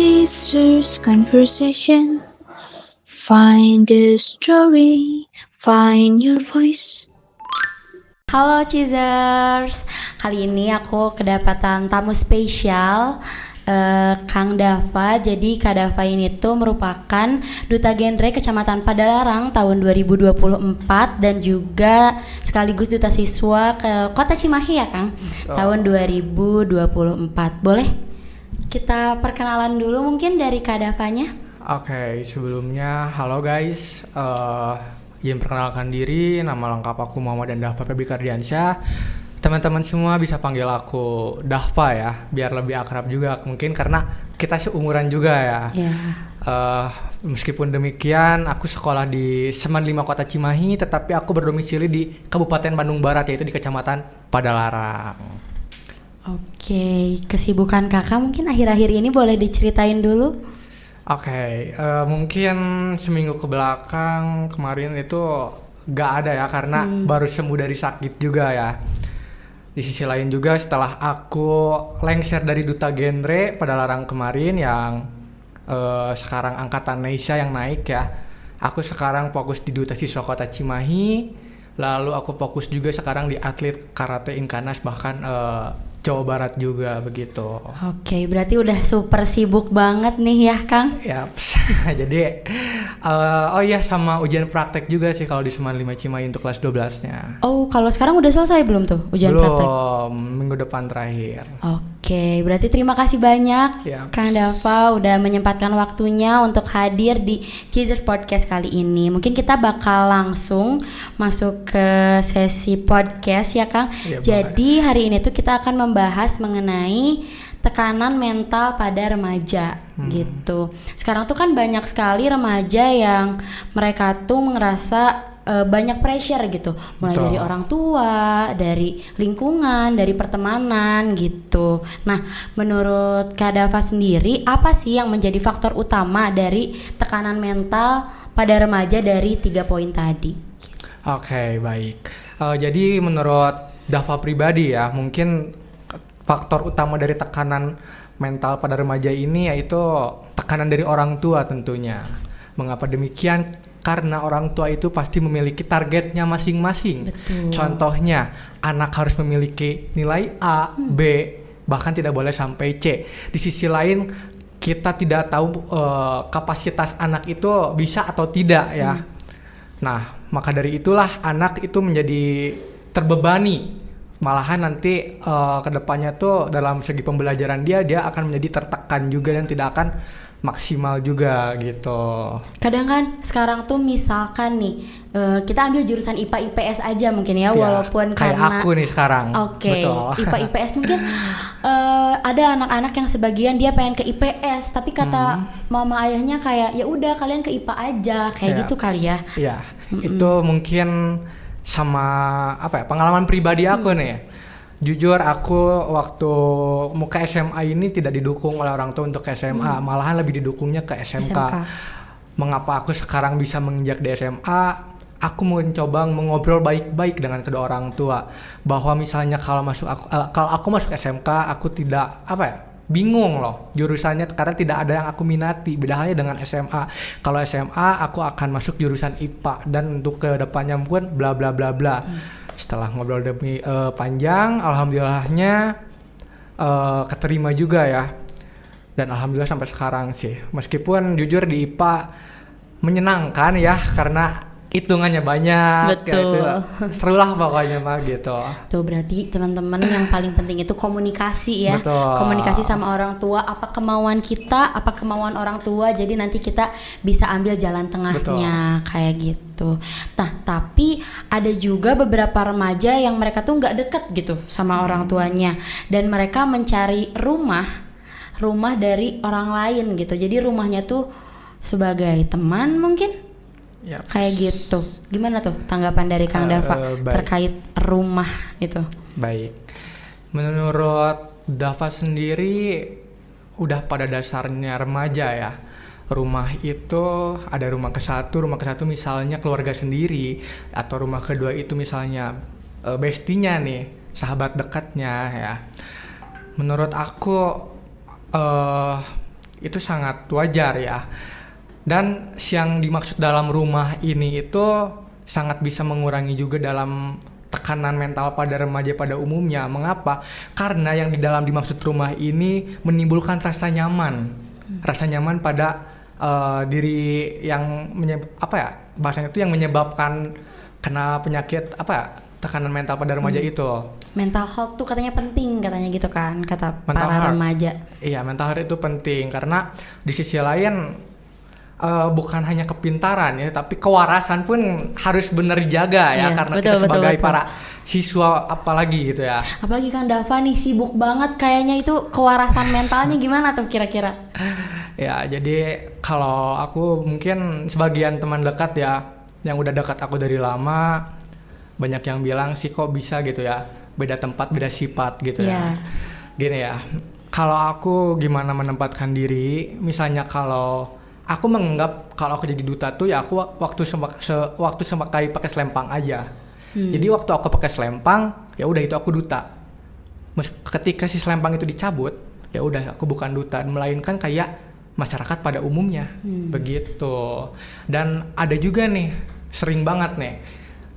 Teaser's conversation. Find the story, find your voice. Halo Cheezers, kali ini aku kedapatan tamu spesial, Kang Dava. Jadi Kak Dava ini tuh merupakan Duta Genre Kecamatan Padalarang tahun 2024 dan juga sekaligus Duta Siswa ke Kota Cimahi ya Kang, tahun 2024. Boleh kita perkenalan dulu mungkin dari Kak Davanya? Oke, sebelumnya halo guys. Yang perkenalkan diri, nama lengkap aku Muhammad Dava Febri Kardiansyah. Teman-teman semua bisa panggil aku Dava ya, biar lebih akrab juga mungkin karena kita seumuran juga ya. Meskipun demikian, aku sekolah di Seman 5 Kota Cimahi, tetapi aku berdomisili di Kabupaten Bandung Barat, yaitu di Kecamatan Padalarang. Oke, kesibukan kakak mungkin akhir-akhir ini boleh diceritain dulu? Oke, mungkin seminggu ke belakang kemarin itu gak ada ya karena baru sembuh dari sakit juga ya. Di sisi lain juga setelah aku lengser dari Duta Genre Padalarang kemarin yang sekarang angkatan Neisha yang naik ya. Aku sekarang fokus di Duta Siswa Kota Cimahi, lalu aku fokus juga sekarang di atlet karate Inkanas bahkan Jawa Barat juga begitu. Oke, berarti udah super sibuk banget nih ya Kang? Ya, jadi oh iya sama ujian praktek juga sih kalau di Seman 5 Cimahi untuk kelas 12-nya. Oh, kalau sekarang udah selesai belum tuh ujian praktek? Belum, minggu depan terakhir. Oke, berarti terima kasih banyak Kang Dava udah menyempatkan waktunya untuk hadir di Cheezers Podcast kali ini. Mungkin kita bakal langsung masuk ke sesi podcast ya Kang. Ya, jadi hari ini tuh kita akan membahas mengenai tekanan mental pada remaja gitu. Sekarang tuh kan banyak sekali remaja yang mereka tuh ngerasa banyak pressure gitu, mulai dari orang tua, dari lingkungan, dari pertemanan gitu. Nah, menurut Kak Dava sendiri, apa sih yang menjadi faktor utama dari tekanan mental pada remaja dari 3 poin tadi? Oke, baik. Jadi menurut Dava pribadi ya, mungkin faktor utama dari tekanan mental pada remaja ini yaitu tekanan dari orang tua tentunya. Mengapa demikian? Karena orang tua itu pasti memiliki targetnya masing-masing. Betul. Contohnya, anak harus memiliki nilai A, B, bahkan tidak boleh sampai C. Di sisi lain, kita tidak tahu kapasitas anak itu bisa atau tidak ya. Nah, maka dari itulah anak itu menjadi terbebani. Malahan nanti kedepannya tuh dalam segi pembelajaran dia akan menjadi tertekan juga dan tidak akan maksimal juga gitu. Kadang kan sekarang tuh misalkan nih kita ambil jurusan IPA IPS aja mungkin ya, walaupun kayak karena aku nih sekarang. Oke, IPA IPS mungkin ada anak-anak yang sebagian dia pengen ke IPS tapi kata mama ayahnya kayak ya udah kalian ke IPA aja kayak gitu kali ya. Iya, itu mungkin sama apa ya, pengalaman pribadi aku nih ya. Jujur aku waktu mau ke SMA ini tidak didukung oleh orang tua untuk ke SMA, malahan lebih didukungnya ke SMK. Mengapa aku sekarang bisa menginjak di SMA? Aku mencoba mengobrol baik-baik dengan kedua orang tua bahwa misalnya kalau aku masuk SMK aku tidak bingung loh jurusannya karena tidak ada yang aku minati. Beda halnya dengan SMA. Kalau SMA aku akan masuk jurusan IPA dan untuk kedepannya pun bla bla bla bla. Setelah ngobrol demi panjang, alhamdulillahnya keterima juga ya. Dan alhamdulillah sampai sekarang sih. Meskipun jujur di IPA menyenangkan ya karena hitungannya banyak. Betul. Ya, itu seru lah pokoknya mah gitu. Tuh berarti teman-teman yang paling penting itu komunikasi ya. Betul. Komunikasi sama orang tua, apa kemauan kita, apa kemauan orang tua. Jadi nanti kita bisa ambil jalan tengahnya. Betul. Kayak gitu. Nah, tapi ada juga beberapa remaja yang mereka tuh nggak deket gitu sama orang tuanya dan mereka mencari rumah dari orang lain gitu. Jadi rumahnya tuh sebagai teman mungkin. Yep. Kayak gitu. Gimana tuh tanggapan dari Kang Dava terkait rumah itu? Baik. Menurut Dava sendiri udah pada dasarnya remaja ya. Rumah itu ada rumah ke satu misalnya keluarga sendiri, atau rumah kedua itu misalnya bestinya nih, sahabat dekatnya ya. Menurut aku itu sangat wajar ya. Dan yang dimaksud dalam rumah ini itu sangat bisa mengurangi juga dalam tekanan mental pada remaja pada umumnya. Mengapa? Karena yang di dalam dimaksud rumah ini menimbulkan rasa nyaman. Rasa nyaman pada diri yang bahasanya itu yang menyebabkan kena penyakit tekanan mental pada remaja itu. Mental health tuh katanya penting katanya gitu kan kata Mental para health. remaja. Iya, mental health itu penting karena di sisi lain bukan hanya kepintaran ya, tapi kewarasan pun harus benar dijaga ya, Iya, karena betul, kita betul, sebagai betul. para siswa apalagi gitu ya. Apalagi kan Dava nih sibuk banget kayaknya, itu kewarasan mentalnya gimana tuh kira-kira? Ya, jadi kalau aku mungkin sebagian teman dekat ya, yang udah dekat aku dari lama, banyak yang bilang sih kok bisa gitu ya, beda tempat beda sifat gitu ya. Gini ya, kalau aku gimana menempatkan diri, misalnya kalau aku menganggap kalau aku jadi duta tuh ya aku waktu semakai pakai selempang aja. Jadi waktu aku pakai selempang, ya udah itu aku duta. Ketika si selempang itu dicabut, ya udah aku bukan duta, melainkan kayak masyarakat pada umumnya. Begitu. Dan ada juga nih, sering banget nih.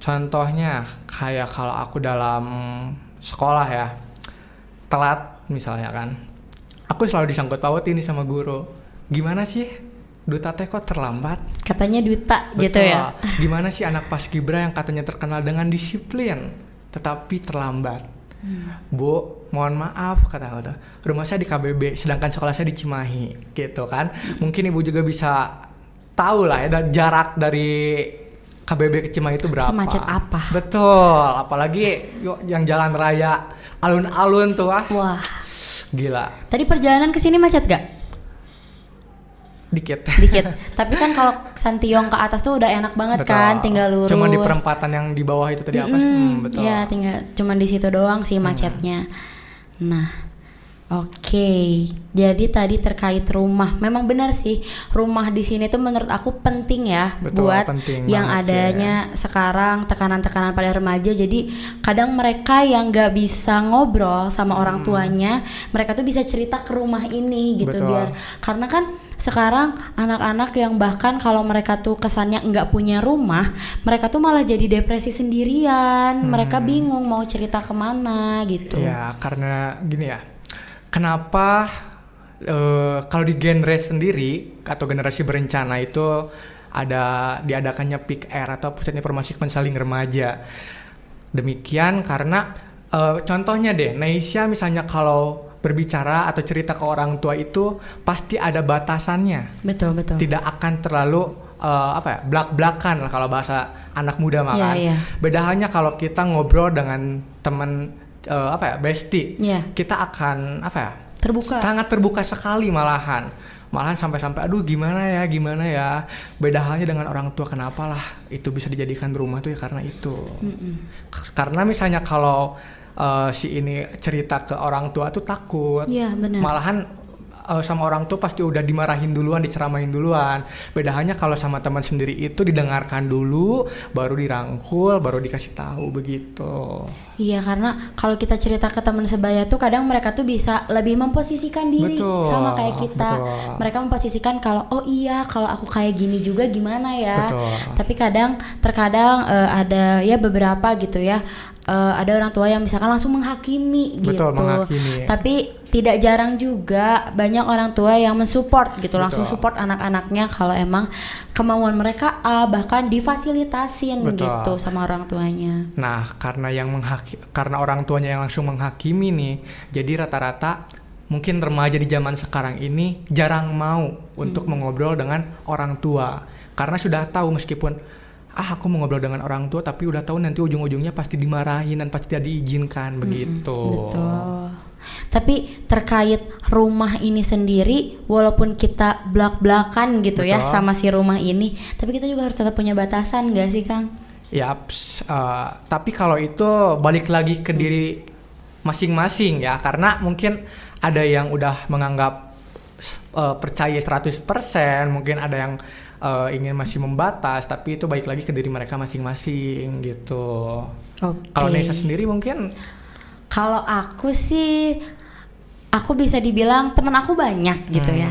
Contohnya kayak kalau aku dalam sekolah ya, telat misalnya kan. Aku selalu disangkut pautin nih sama guru. Gimana sih? Duta teh kok terlambat? Katanya duta. Betul. Gitu ya. Gimana sih anak paskibra yang katanya terkenal dengan disiplin tetapi terlambat? Bu, mohon maaf kata aku tuh, rumah saya di KBB sedangkan sekolah saya di Cimahi gitu kan. Mungkin ibu juga bisa tahu lah ya jarak dari KBB ke Cimahi itu berapa. Semacet apa? Betul, apalagi yang jalan raya alun-alun tuh Wah. gila. Tadi perjalanan ke sini macet gak? Dikit. Tapi kan kalau Santiong ke atas tuh udah enak banget. Betul. Kan tinggal lurus. Cuma di perempatan yang di bawah itu tadi apa sih? Betul. Iya, tinggal cuman di situ doang sih macetnya. Nah, oke. Jadi tadi terkait rumah, memang benar sih rumah di sini tuh menurut aku penting ya. Betul, buat penting yang banget adanya sekarang tekanan-tekanan pada remaja. Jadi kadang mereka yang nggak bisa ngobrol sama orang tuanya, mereka tuh bisa cerita ke rumah ini gitu. Betul. Biar karena kan sekarang anak-anak yang bahkan kalau mereka tuh kesannya nggak punya rumah, mereka tuh malah jadi depresi sendirian. Mereka bingung mau cerita kemana gitu. Ya, karena gini ya. Kenapa kalau di genre sendiri atau generasi berencana itu ada diadakannya PIK-R atau Pusat Informasi Konseling Remaja. Demikian karena contohnya deh, Neisha misalnya kalau berbicara atau cerita ke orang tua itu pasti ada batasannya. Betul. Tidak akan terlalu blak-blakan lah kalau bahasa anak muda makan. Iya. Beda halnya kalau kita ngobrol dengan teman bestie. Iya. Kita akan Terbuka. sangat terbuka sekali malahan sampai aduh gimana ya. Beda halnya dengan orang tua, kenapa lah itu bisa dijadikan rumah tuh ya karena itu. Karena misalnya kalau si ini cerita ke orang tua tuh takut. Iya, benar. Malahan sama orang tua pasti udah dimarahin duluan, diceramahin duluan. Beda halnya kalau sama teman sendiri itu didengarkan dulu, baru dirangkul, baru dikasih tahu begitu. Iya, karena kalau kita cerita ke teman sebaya tuh kadang mereka tuh bisa lebih memposisikan diri. Betul, sama kayak kita. betul. Mereka memposisikan kalau oh iya kalau aku kayak gini juga gimana ya. Betul. Tapi terkadang ada ya beberapa gitu ya. Ada orang tua yang misalkan langsung menghakimi gitu. Betul, menghakimi. Tapi tidak jarang juga banyak orang tua yang mensupport gitu. Betul. Langsung support anak-anaknya kalau emang kemauan mereka bahkan difasilitasin. Betul. Gitu sama orang tuanya. Nah, karena orang tuanya yang langsung menghakimi nih, jadi rata-rata mungkin remaja di zaman sekarang ini jarang mau untuk mengobrol dengan orang tua. Karena sudah tahu meskipun aku mau ngobrol dengan orang tua, tapi udah tahu nanti ujung-ujungnya pasti dimarahin dan pasti tidak diizinkan begitu. Betul. Tapi terkait rumah ini sendiri, walaupun kita belak-belakan gitu ya Betul. sama si rumah ini, tapi kita juga harus tetap punya batasan, gak sih Kang? Yaps, tapi kalau itu balik lagi ke diri masing-masing ya, karena mungkin ada yang udah menganggap percaya 100%, mungkin ada yang ingin masih membatas, tapi itu balik lagi ke diri mereka masing-masing gitu. Oke. Kalau Nesa sendiri mungkin? Kalau aku sih, aku bisa dibilang teman aku banyak gitu ya.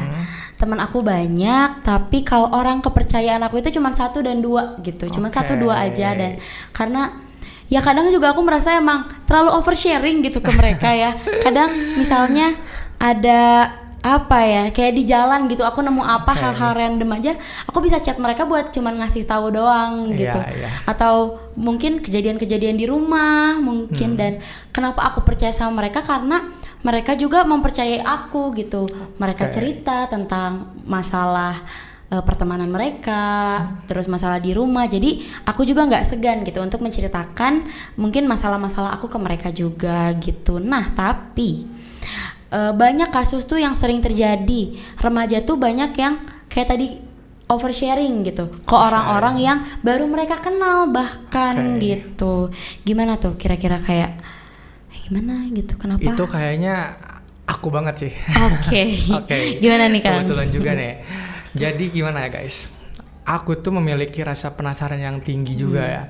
teman aku banyak, tapi kalau orang kepercayaan aku itu cuma 1 dan 2 gitu, cuma 1-2 aja. Dan karena ya kadang juga aku merasa emang terlalu oversharing gitu ke mereka ya. Kadang misalnya ada apa ya, kayak di jalan gitu aku nemu apa hal-hal random aja, aku bisa chat mereka buat cuman ngasih tahu doang gitu. Atau mungkin kejadian-kejadian di rumah mungkin. Dan kenapa aku percaya sama mereka, karena mereka juga mempercayai aku gitu. Mereka cerita tentang masalah pertemanan mereka, terus masalah di rumah. Jadi aku juga nggak segan gitu untuk menceritakan mungkin masalah-masalah aku ke mereka juga gitu. Nah tapi banyak kasus tuh yang sering terjadi, remaja tuh banyak yang kayak tadi oversharing gitu ke orang-orang yang baru mereka kenal bahkan gitu. Gimana tuh kira-kira kayak gimana gitu, kenapa? Itu kayaknya aku banget sih. Oke. Gimana nih Kang? Kebetulan juga nih. Jadi gimana ya guys, aku tuh memiliki rasa penasaran yang tinggi juga ya.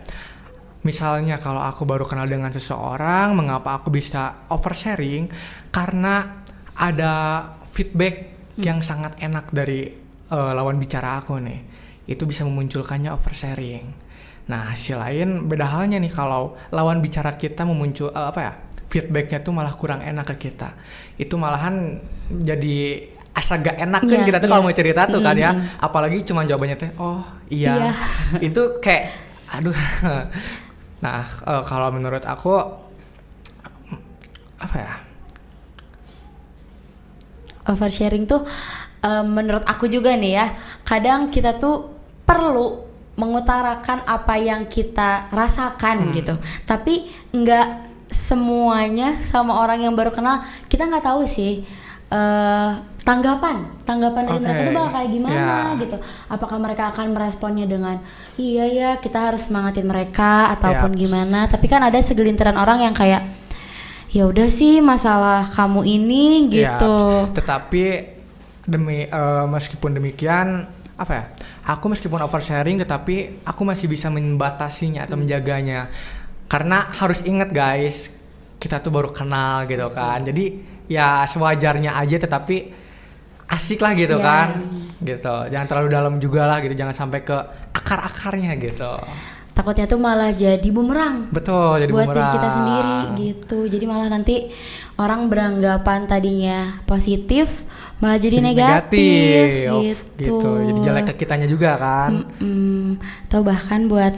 Misalnya kalau aku baru kenal dengan seseorang, mengapa aku bisa oversharing? Karena ada feedback yang sangat enak dari lawan bicara aku nih. Itu bisa memunculkannya oversharing. Nah, sisi lain beda halnya nih kalau lawan bicara kita memuncul feedbacknya tuh malah kurang enak ke kita. Itu malahan jadi asa gak enak kan kita tuh kalau mau cerita tuh kan ya. Apalagi cuma jawabannya teh oh iya. Itu kayak aduh. Nah, kalau menurut aku oversharing tuh menurut aku juga nih ya, kadang kita tuh perlu mengutarakan apa yang kita rasakan gitu. Tapi nggak semuanya sama orang yang baru kenal, kita nggak tahu sih tanggapan dari mereka tuh bakal kayak gimana gitu. Apakah mereka akan meresponnya dengan iya ya kita harus semangatin mereka ataupun gimana. Tapi kan ada segelintiran orang yang kayak ya udah sih masalah kamu ini gitu. Tetapi meskipun demikian aku meskipun oversharing tetapi aku masih bisa membatasinya atau menjaganya. Karena harus ingat guys, kita tuh baru kenal gitu kan. Jadi ya sewajarnya aja tetapi asik lah gitu kan. Gitu. Jangan terlalu dalam juga lah gitu, jangan sampai ke akar-akarnya gitu. Takutnya tuh malah jadi bumerang. Betul, jadi buat bumerang. diri kita sendiri gitu. Jadi malah nanti orang beranggapan tadinya positif malah jadi negatif gitu. Jadi jelek ke kitanya juga kan. Atau bahkan buat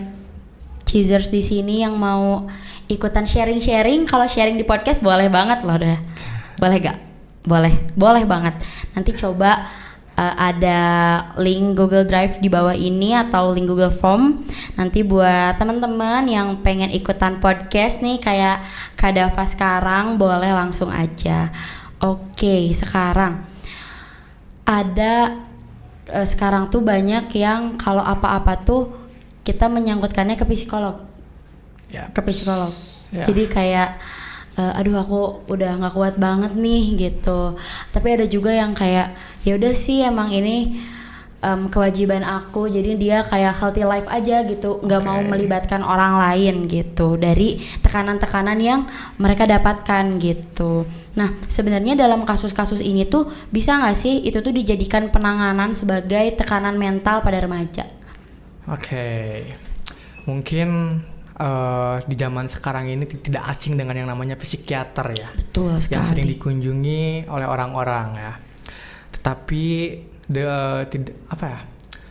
cheesers di sini yang mau ikutan sharing-sharing, kalau sharing di podcast boleh banget loh deh. Boleh gak? Boleh banget. Nanti coba ada link Google Drive di bawah ini atau link Google Form. Nanti buat teman-teman yang pengen ikutan podcast nih kayak Kak Dava sekarang, boleh langsung aja. Oke, sekarang ada sekarang tuh banyak yang kalau apa-apa tuh kita menyangkutkannya ke psikolog. Ke psikolog. Jadi kayak aduh aku udah nggak kuat banget nih gitu. Tapi ada juga yang kayak ya udah sih emang ini kewajiban aku, jadi dia kayak healthy life aja gitu, nggak mau melibatkan orang lain gitu dari tekanan-tekanan yang mereka dapatkan gitu. Nah sebenarnya dalam kasus-kasus ini tuh bisa nggak sih itu tuh dijadikan penanganan sebagai tekanan mental pada remaja? Mungkin di zaman sekarang ini tidak asing dengan yang namanya psikiater ya. Betul sekali. Yang sering dikunjungi oleh orang-orang ya. Tetapi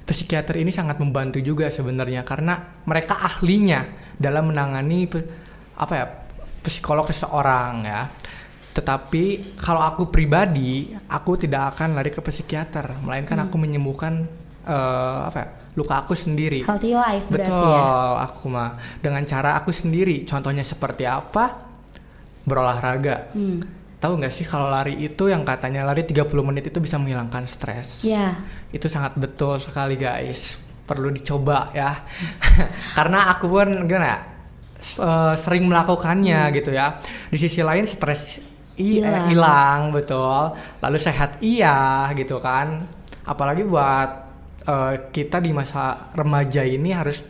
psikiater ini sangat membantu juga sebenarnya karena mereka ahlinya dalam menangani psikolog seseorang ya. Tetapi kalau aku pribadi, aku tidak akan lari ke psikiater, melainkan aku menyembuhkan luka aku sendiri. Healthy life berarti ya. Betul, aku mah dengan cara aku sendiri. Contohnya seperti apa? Berolahraga. Tahu nggak sih kalau lari itu yang katanya lari 30 menit itu bisa menghilangkan stres. Itu sangat betul sekali guys. Perlu dicoba ya. Karena aku pun sering melakukannya gitu ya. Di sisi lain stres hilang betul. Lalu sehat gitu kan. Apalagi buat kita di masa remaja ini harus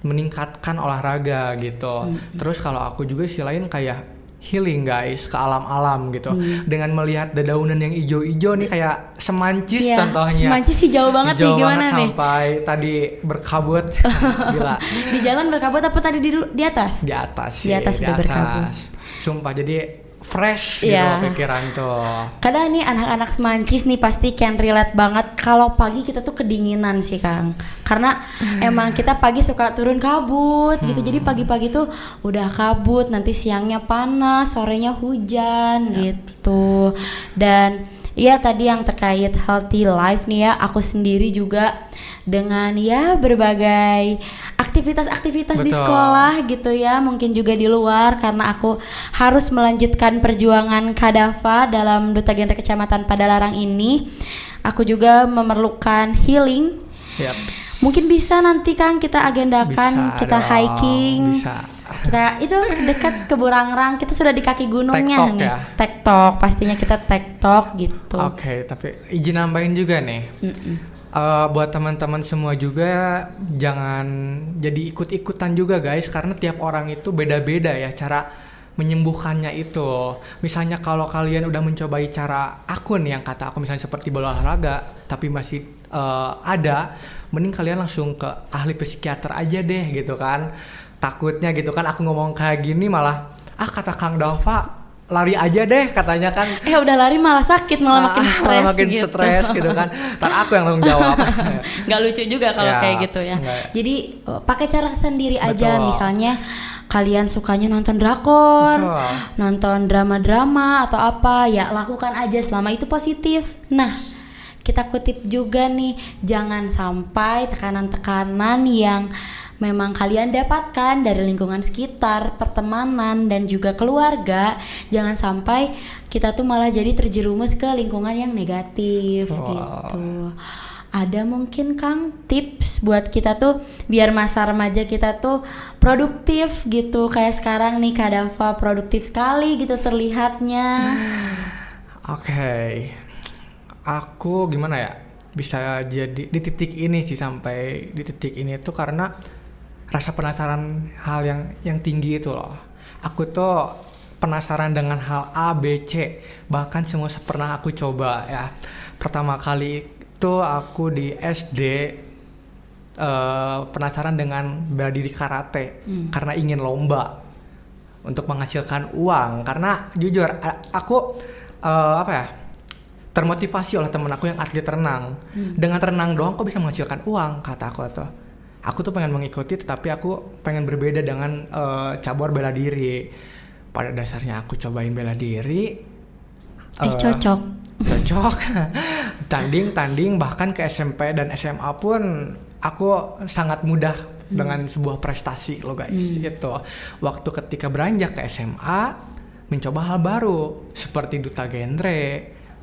meningkatkan olahraga gitu. Terus kalau aku juga sisi lain kayak healing guys, ke alam-alam gitu. Dengan melihat dedaunan yang ijo-ijo nih kayak Semancis Iya, contohnya. Semancis sih jauh banget nih, Jauh gimana banget nih? sampai tadi berkabut. Gila. Di jalan berkabut apa tadi di atas? Di atas sih. Di atas udah berkabut. Sumpah jadi fresh gitu Iya. pikiran tuh. Kadang nih anak-anak Semancis nih pasti can relate banget kalau pagi kita tuh kedinginan sih Kang. Karena emang kita pagi suka turun kabut gitu. Jadi pagi-pagi tuh udah kabut, nanti siangnya panas, sorenya hujan gitu. Dan ya tadi yang terkait healthy life nih ya, aku sendiri juga dengan ya berbagai aktivitas-aktivitas di Betul. sekolah gitu ya, mungkin juga di luar karena aku harus melanjutkan perjuangan Kadafa dalam Duta Genre Kecamatan Padalarang ini. Aku juga memerlukan healing. Yaps. Mungkin bisa nanti Kang kita agendakan, Bisa kita dong, hiking. bisa. Kita itu dekat ke Burangrang, kita sudah di kaki gunungnya Tektok nih. ya? Tektok, pastinya kita tektok gitu. Oke, tapi izin nambahin juga nih. Buat teman-teman semua juga jangan jadi ikut-ikutan juga guys, karena tiap orang itu beda-beda ya cara menyembuhkannya itu. Misalnya kalau kalian udah mencobai cara akun yang kata aku misalnya seperti berolahraga tapi masih ada, mending kalian langsung ke ahli psikiater aja deh gitu kan. Takutnya gitu kan aku ngomong kayak gini malah kata Kang Dava lari aja deh katanya kan. Udah lari malah sakit, malah makin stres malah makin gitu. stres gitu kan. Ntar aku yang tanggung jawab. Nggak lucu juga kalau Ya, kayak gitu ya. enggak. Jadi pakai cara sendiri aja. Betul. Misalnya kalian sukanya nonton drakor, Betul. nonton drama-drama atau apa, ya lakukan aja selama itu positif. Nah, kita kutip juga nih, jangan sampai tekanan-tekanan yang memang kalian dapatkan dari lingkungan sekitar, pertemanan dan juga keluarga, jangan sampai kita tuh malah jadi terjerumus ke lingkungan yang negatif gitu. Ada mungkin Kang tips buat kita tuh biar masa remaja kita tuh produktif gitu, kayak sekarang nih Kak Dava produktif sekali gitu terlihatnya. Oke. Aku gimana ya? Bisa jadi di titik ini sih, sampai di titik ini tuh karena rasa penasaran hal yang tinggi itu loh. Aku tuh penasaran dengan hal A, B, C, bahkan semua pernah aku coba ya. Pertama kali itu aku di SD penasaran dengan bela diri karate karena ingin lomba untuk menghasilkan uang. Karena jujur aku termotivasi oleh temen aku yang atlet renang. Dengan renang doang kok bisa menghasilkan uang, kata aku tuh. Aku tuh pengen mengikuti, tetapi aku pengen berbeda dengan cabur bela diri. Pada dasarnya aku cobain bela diri. Cocok. Tanding bahkan ke SMP dan SMA pun aku sangat mudah dengan sebuah prestasi loh guys. Itu waktu ketika beranjak ke SMA mencoba hal baru seperti Duta Genre,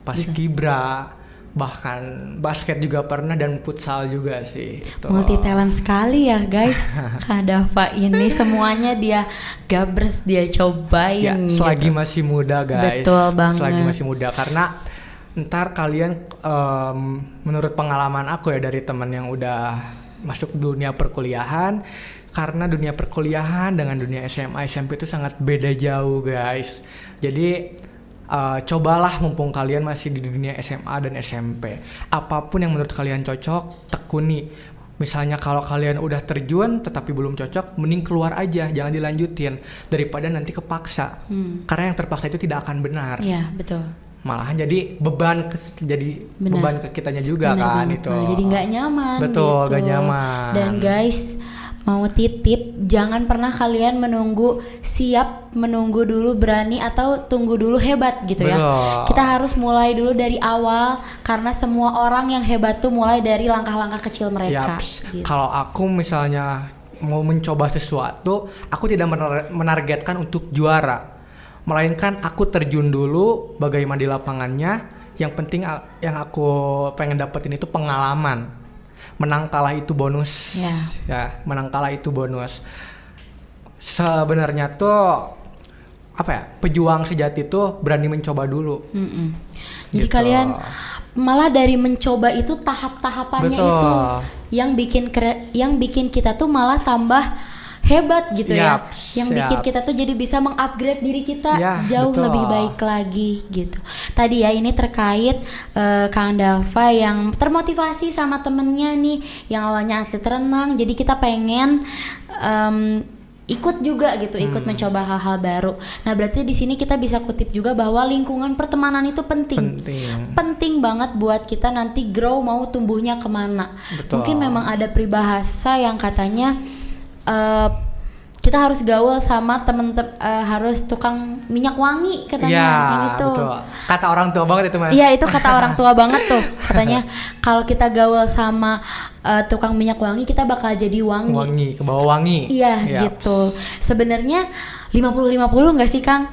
Paskibra, bahkan basket juga pernah dan futsal juga sih. Multi talent sekali ya guys. Kak Dava ini semuanya dia gabres, dia cobain Ya, selagi gitu. masih muda guys. Betul banget. Selagi masih muda, karena ntar kalian menurut pengalaman aku ya dari teman yang udah masuk dunia perkuliahan, karena dunia perkuliahan dengan dunia SMA SMP itu sangat beda jauh guys. Jadi cobalah mumpung kalian masih di dunia SMA dan SMP. Apapun yang menurut kalian cocok, tekuni. Misalnya kalau kalian udah terjun tetapi belum cocok, mending keluar aja, jangan dilanjutin daripada nanti kepaksa. Karena yang terpaksa itu tidak akan benar. Iya, betul. Malahan jadi beban beban ke kitanya juga. Benar kan banget, itu. malah jadi nggak nyaman. Betul, gitu. nggak nyaman. Dan guys, mau titip, jangan pernah kalian menunggu dulu berani atau tunggu dulu hebat gitu ya. Betul. Kita harus mulai dulu dari awal, karena semua orang yang hebat tuh mulai dari langkah-langkah kecil mereka. Yaps. Gitu. Kalau aku misalnya mau mencoba sesuatu, aku tidak menargetkan untuk juara, melainkan aku terjun dulu bagaimana di lapangannya. Yang penting yang aku pengen dapetin itu pengalaman. Menang kalah itu bonus. Ya, menang kalah itu bonus. Sebenarnya tuh pejuang sejati tuh berani mencoba dulu. Jadi Gitu. kalian malah dari mencoba itu tahap-tahapannya Betul. itu yang bikin kita tuh malah tambah hebat gitu ya, Yaps, yang bikin yaps. kita tuh jadi bisa mengupgrade diri kita Ya, jauh betul. lebih baik lagi gitu. Tadi ya ini terkait Kang Dava yang termotivasi sama temennya nih yang awalnya atlet renang, jadi kita pengen ikut juga gitu, ikut mencoba hal-hal baru. Nah berarti di sini kita bisa kutip juga bahwa lingkungan pertemanan itu penting. Penting banget buat kita nanti grow mau tumbuhnya kemana. Betul. Mungkin memang ada peribahasa yang katanya kita harus gaul sama harus tukang minyak wangi katanya, Ya, yang itu. betul. Kata orang tua banget itu Mas. Iya itu kata orang tua banget tuh, katanya kalau kita gaul sama tukang minyak wangi kita bakal jadi wangi. Wangi, ke bawah wangi. Iya Yaps. gitu. Sebenarnya 50-50 nggak sih Kang?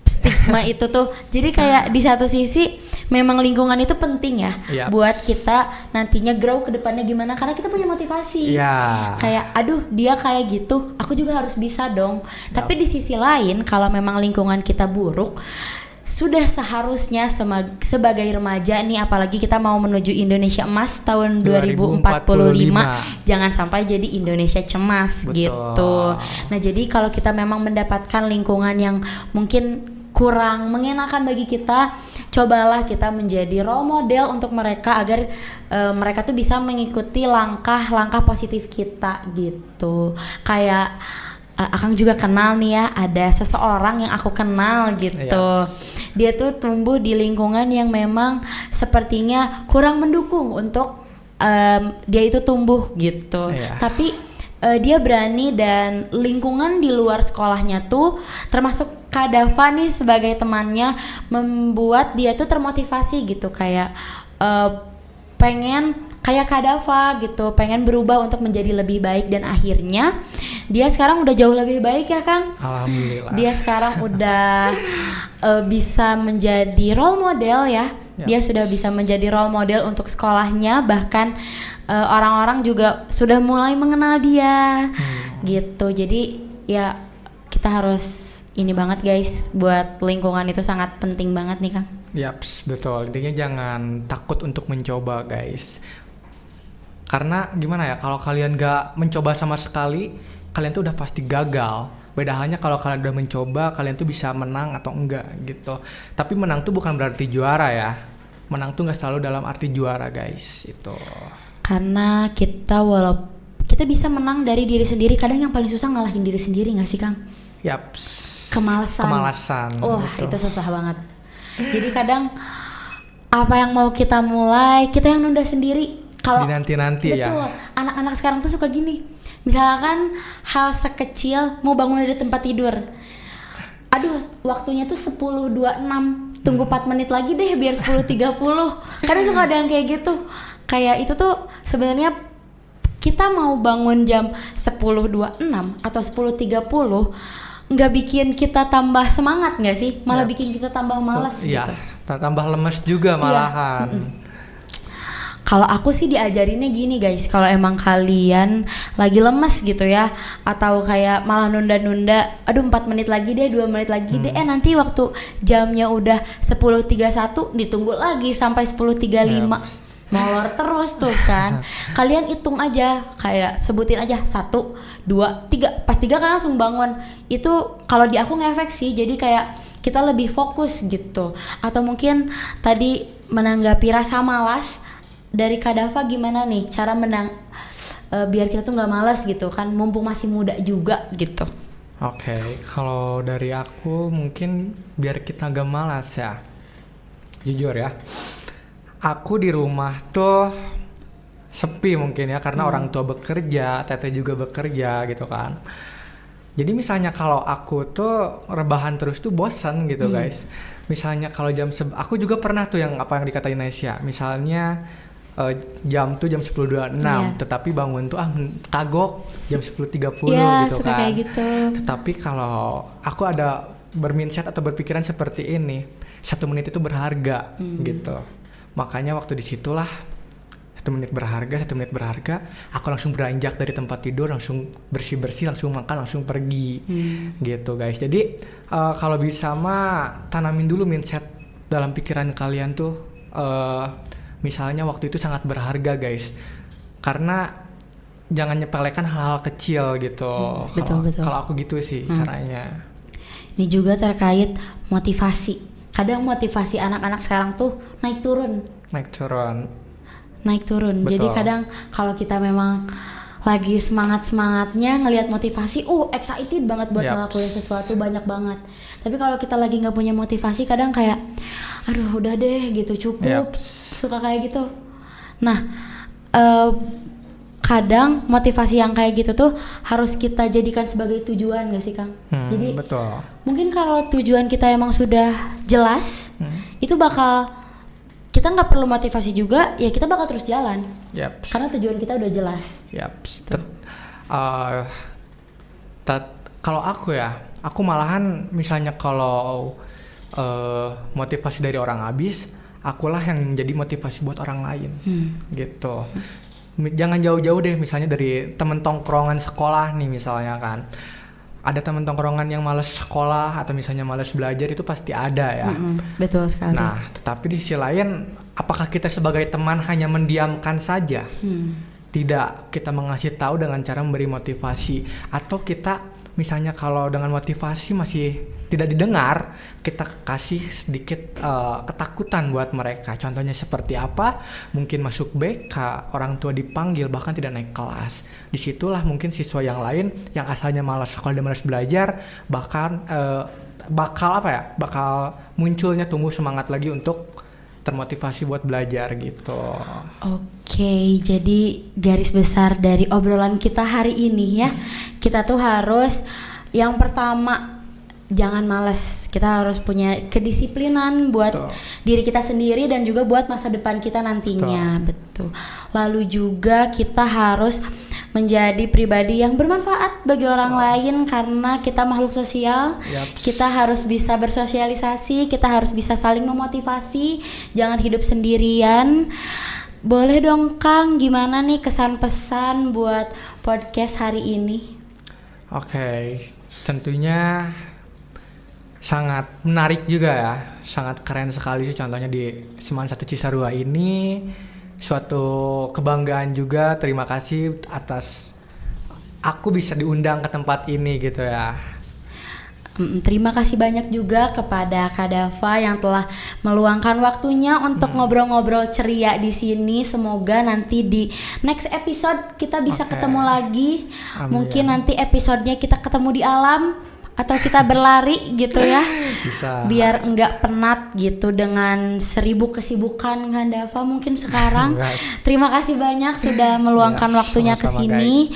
Stigma itu tuh. Jadi kayak di satu sisi memang lingkungan itu penting ya Yaps. buat kita nantinya grow ke depannya gimana, karena kita punya motivasi. Iya. Kayak aduh dia kayak gitu, aku juga harus bisa dong. Tapi di sisi lain kalau memang lingkungan kita buruk, sudah seharusnya sebagai remaja nih, apalagi kita mau menuju Indonesia Emas tahun 2045, jangan sampai jadi Indonesia cemas. Betul. Gitu. Nah jadi kalau kita memang mendapatkan lingkungan yang mungkin kurang mengenakan bagi kita, cobalah kita menjadi role model untuk mereka agar mereka tuh bisa mengikuti langkah-langkah positif kita gitu. Kayak Akang juga kenal nih ya, ada seseorang yang aku kenal gitu. Dia tuh tumbuh di lingkungan yang memang sepertinya kurang mendukung untuk dia itu tumbuh gitu. Tapi dia berani, dan lingkungan di luar sekolahnya tuh termasuk Kak Dava nih sebagai temannya membuat dia tuh termotivasi gitu, kayak pengen kayak Kak Dava gitu, pengen berubah untuk menjadi lebih baik, dan akhirnya dia sekarang udah jauh lebih baik ya Kang. Alhamdulillah. Dia sekarang udah bisa menjadi role model ya. Dia sudah bisa menjadi role model untuk sekolahnya, bahkan orang-orang juga sudah mulai mengenal dia gitu. Jadi ya kita harus ini banget guys, buat lingkungan itu sangat penting banget nih Kang. Yaps, betul. Intinya jangan takut untuk mencoba guys. Karena gimana ya, kalau kalian gak mencoba sama sekali, kalian tuh udah pasti gagal. Beda halnya kalau kalian udah mencoba, kalian tuh bisa menang atau enggak gitu. Tapi menang tuh bukan berarti juara ya. Menang tuh gak selalu dalam arti juara guys, itu. Karena kita kita bisa menang dari diri sendiri. Kadang yang paling susah ngalahin diri sendiri gak sih Kang? Yaps. Kemalasan. Wah, itu susah banget. Jadi kadang apa yang mau kita mulai, kita yang nunda sendiri. Kalau nanti ya. Betul. Anak-anak sekarang tuh suka gini. Misalkan hal sekecil mau bangun dari tempat tidur. Aduh, waktunya tuh 10.26. Tunggu 4 menit lagi deh biar 10.30. Kadang suka ada yang kayak gitu. Kayak itu tuh sebenarnya kita mau bangun jam 10.26 atau 10.30 nggak bikin kita tambah semangat nggak sih? Malah bikin kita tambah malas gitu. Iya, tambah lemes juga malahan. Kalau aku sih diajarinnya gini guys, kalau emang kalian lagi lemes gitu ya, atau kayak malah nunda-nunda, aduh 4 menit lagi deh, 2 menit lagi deh, nanti waktu jamnya udah 10.31 ditunggu lagi sampai 10.35. Molor terus tuh kan. Kalian hitung aja, kayak sebutin aja 1, 2, 3. Pas 3 kan langsung bangun. Itu kalau di aku ngefek sih, jadi kayak kita lebih fokus gitu. Atau mungkin tadi menanggapi rasa malas dari Kak Dava, gimana nih cara biar kita tuh nggak malas gitu kan, mumpung masih muda juga gitu. Oke, kalau dari aku mungkin biar kita gak malas ya. Jujur ya, aku di rumah tuh sepi mungkin ya, karena orang tua bekerja, teteh juga bekerja gitu kan. Jadi misalnya kalau aku tuh rebahan terus tuh bosan gitu guys. Misalnya kalau aku juga pernah tuh yang apa yang dikatain Nesya, misalnya jam 10.26, tetapi bangun tuh kagok jam 10.30 gitu kan. Kayak gitu. Tetapi kalau aku ada bermindset atau berpikiran seperti ini, 1 menit itu berharga gitu. Makanya waktu disitulah 1 menit berharga, aku langsung beranjak dari tempat tidur, langsung bersih-bersih, langsung makan, langsung pergi gitu guys. Jadi kalau bisa mah tanamin dulu mindset dalam pikiran kalian tuh, misalnya waktu itu sangat berharga guys, karena jangan nyepelekan hal-hal kecil gitu. Betul, betul. Kalau aku gitu sih caranya. Ini juga terkait motivasi. Kadang motivasi anak-anak sekarang tuh naik turun. Betul. Jadi kadang kalau kita memang lagi semangatnya ngelihat motivasi, excited banget buat ngelakuin sesuatu banyak banget. Tapi kalau kita lagi nggak punya motivasi, kadang kayak, aduh udah deh gitu, cukup. Suka kayak gitu. Nah, kadang motivasi yang kayak gitu tuh harus kita jadikan sebagai tujuan, gak sih Kang? Jadi betul. mungkin kalau tujuan kita emang sudah jelas, itu bakal kita nggak perlu motivasi juga, ya kita bakal terus jalan. Karena tujuan kita udah jelas. Kalau aku malahan misalnya kalau motivasi dari orang habis, akulah yang menjadi motivasi buat orang lain, gitu. Jangan jauh-jauh deh, misalnya dari temen tongkrongan sekolah nih misalnya kan. Ada temen tongkrongan yang malas sekolah atau misalnya malas belajar, itu pasti ada ya. Betul sekali. Nah, tetapi di sisi lain, apakah kita sebagai teman hanya mendiamkan saja? Tidak, kita mengasih tahu dengan cara memberi motivasi. Atau kita misalnya kalau dengan motivasi masih tidak didengar, kita kasih sedikit ketakutan buat mereka. Contohnya seperti apa? Mungkin masuk BK, orang tua dipanggil, bahkan tidak naik kelas. Disitulah mungkin siswa yang lain yang asalnya malas sekolah dan malas belajar, bahkan bakal munculnya tumbuh semangat lagi untuk termotivasi buat belajar gitu. Oke, jadi garis besar dari obrolan kita hari ini ya, kita tuh harus yang pertama jangan malas. Kita harus punya kedisiplinan buat diri kita sendiri dan juga buat masa depan kita nantinya. Betul. Lalu juga kita harus menjadi pribadi yang bermanfaat bagi orang lain, karena kita makhluk sosial. Kita harus bisa bersosialisasi, kita harus bisa saling memotivasi, jangan hidup sendirian. Boleh dong Kang, gimana nih kesan pesan buat podcast hari ini? Oke, tentunya sangat menarik juga ya, sangat keren sekali sih. Contohnya di Seman 1 Cisarua ini suatu kebanggaan juga. Terima kasih atas aku bisa diundang ke tempat ini gitu ya. Terima kasih banyak juga kepada Kak Dava yang telah meluangkan waktunya untuk ngobrol-ngobrol ceria di sini. Semoga nanti di next episode kita bisa ketemu lagi. Mungkin nanti episodenya kita ketemu di alam atau kita berlari gitu ya. Bisa. Biar enggak penat gitu dengan 1000 kesibukan Kak Dava mungkin sekarang. Terima kasih banyak sudah meluangkan waktunya ke sini.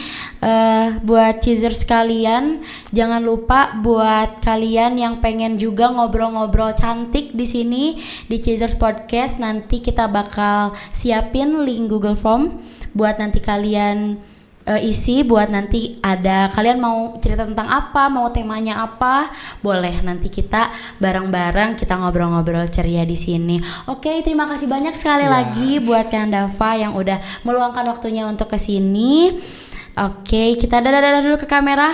Buat cheesers sekalian, jangan lupa buat kalian yang pengen juga ngobrol-ngobrol cantik di sini di Cheesers Podcast, nanti kita bakal siapin link Google Form buat nanti kalian isi, buat nanti ada kalian mau cerita tentang apa, mau temanya apa, boleh nanti kita bareng-bareng kita ngobrol-ngobrol ceria di sini. Oke, terima kasih banyak sekali lagi buat Kang Dava yang udah meluangkan waktunya untuk kesini. Oke, kita dadah dulu ke kamera.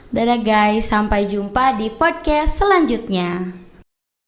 Dadah guys, sampai jumpa di podcast selanjutnya.